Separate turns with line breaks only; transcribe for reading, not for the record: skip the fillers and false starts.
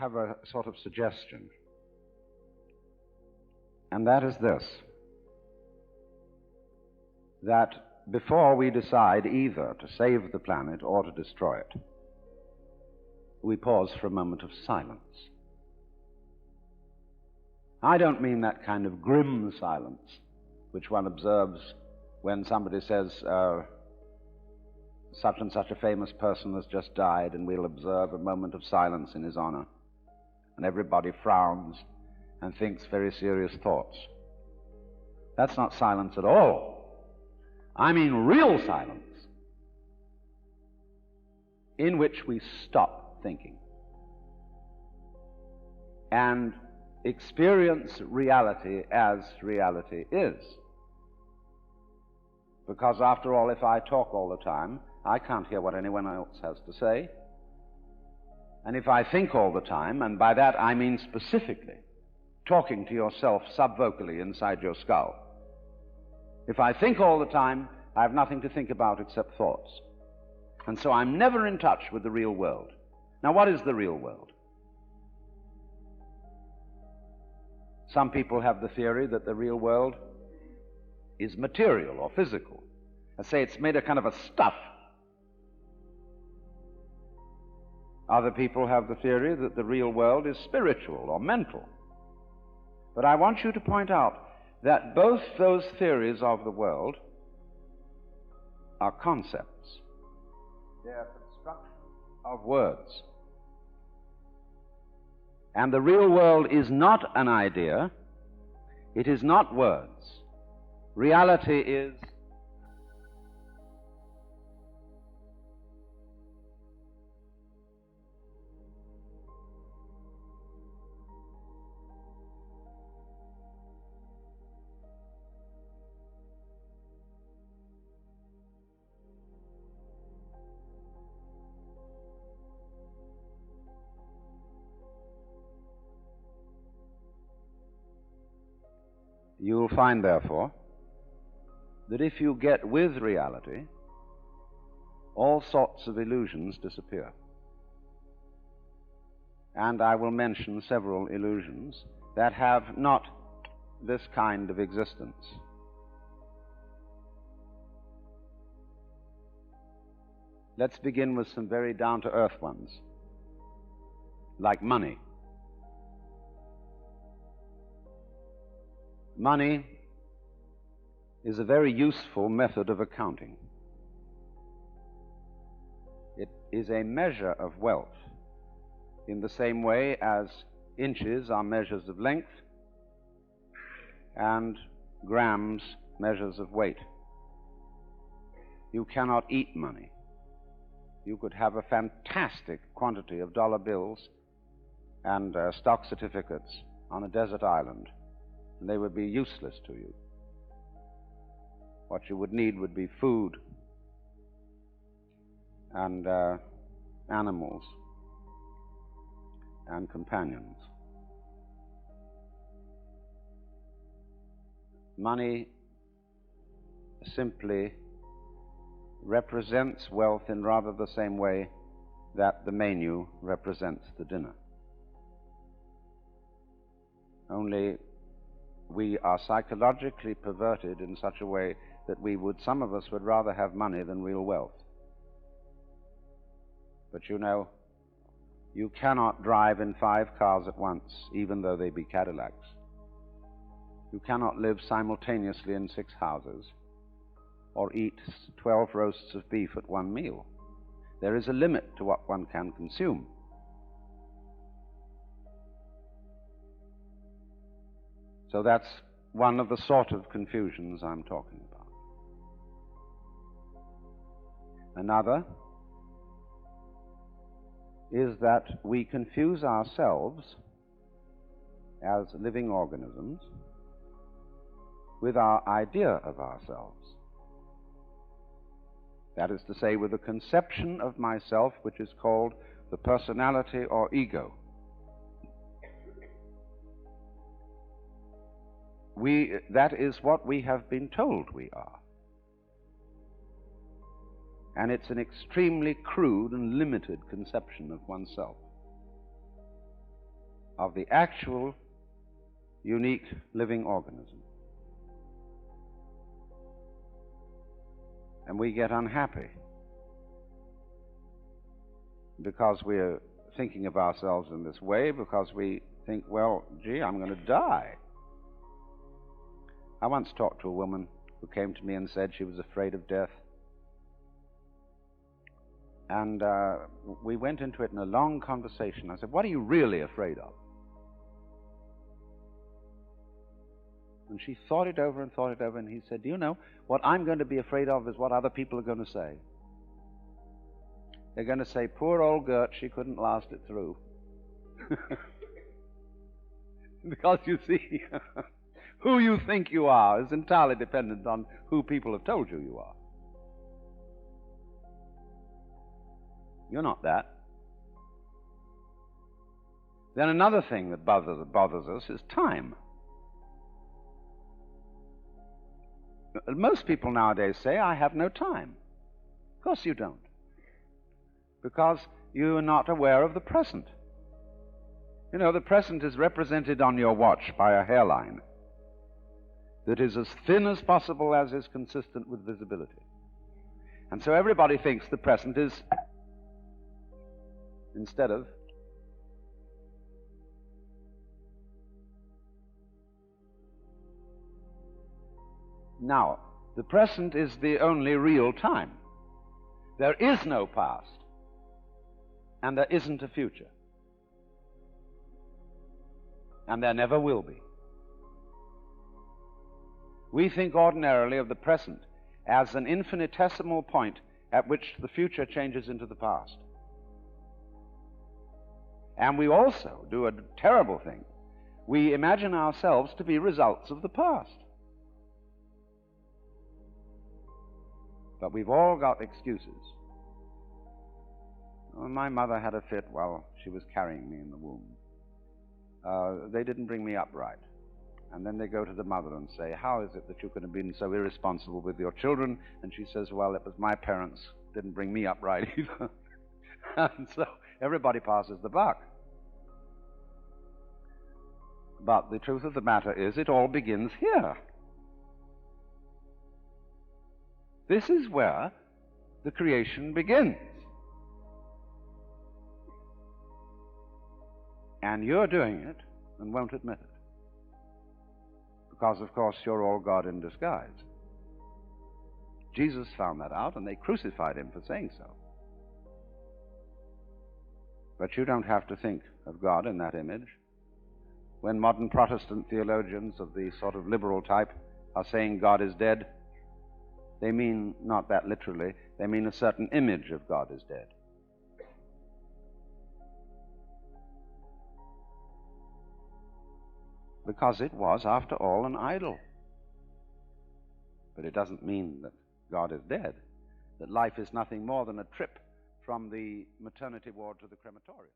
have a sort of suggestion, and that is this, that before we decide either to save the planet or to destroy it, we pause for a moment of silence. I don't mean that kind of grim silence which one observes when somebody says, such and such a famous person has just died, and we'll observe a moment of silence in his honor, and everybody frowns and thinks very serious thoughts. That's not silence at all. I mean real silence, in which we stop thinking and experience reality as reality is. Because after all, if I talk all the time, I can't hear what anyone else has to say. And if I think all the time, and by that I mean specifically talking to yourself subvocally inside your skull, if I think all the time, I have nothing to think about except thoughts. And so I'm never in touch with the real world. Now, what is the real world? Some people have the theory that the real world is material or physical. I say it's made of kind of a stuff. Other people have the theory that the real world is spiritual or mental. But I want you to point out that both those theories of the world are concepts. They're constructions of words. And the real world is not an idea. It is not words. Reality is you will find, therefore, that if you get with reality, all sorts of illusions disappear. And I will mention several illusions that have not this kind of existence. Let's begin with some very down-to-earth ones, like money. Money is a very useful method of accounting. It is a measure of wealth in the same way as inches are measures of length and grams measures of weight. You cannot eat money. You could have a fantastic quantity of dollar bills and stock certificates on a desert island, and they would be useless to you. What you would need would be food and animals and companions. Money simply represents wealth in rather the same way that the menu represents the dinner. Only we are psychologically perverted in such a way that some of us would rather have money than real wealth. But you know, you cannot drive in 5 cars at once, even though they be Cadillacs. You cannot live simultaneously in 6 houses or eat 12 roasts of beef at one meal. There is a limit to what one can consume. So that's one of the sort of confusions I'm talking about. Another is that we confuse ourselves as living organisms with our idea of ourselves. That is to say, with a conception of myself which is called the personality or ego. That is what we have been told we are. And it's an extremely crude and limited conception of oneself. of the actual, unique living organism. And we get unhappy because we're thinking of ourselves in this way, because we think, well, gee, I'm going to die. I once talked to a woman who came to me and said she was afraid of death. And we went into it in a long conversation. I said, what are you really afraid of? And she thought it over and thought it over, and he said, do you know, what I'm going to be afraid of is what other people are going to say. They're going to say, poor old Gert, she couldn't last it through. Because you see, who you think you are is entirely dependent on who people have told you you are. You're not that. Then another thing that bothers us is time. Most people nowadays say, I have no time. Of course you don't. Because you are not aware of the present. You know, the present is represented on your watch by a hairline that is as thin as possible as is consistent with visibility. And so everybody thinks the present is, instead of now, the present is the only real time. There is no past, and there isn't a future, and there never will be. We think ordinarily of the present as an infinitesimal point at which the future changes into the past. And we also do a terrible thing. We imagine ourselves to be results of the past. But we've all got excuses. Well, my mother had a fit while she was carrying me in the womb. They didn't bring me up right. And then they go to the mother and say, how is it that you could have been so irresponsible with your children? And she says, well, it was my parents didn't bring me up right either. And so everybody passes the buck. But the truth of the matter is, it all begins here. This is where the creation begins. And you're doing it and won't admit it. Because, of course, you're all God in disguise. Jesus found that out, and they crucified him for saying so. But you don't have to think of God in that image. When modern Protestant theologians of the sort of liberal type are saying God is dead, they mean not that literally. They mean a certain image of God is dead. Because it was, after all, an idol. But it doesn't mean that God is dead, that life is nothing more than a trip from the maternity ward to the crematorium.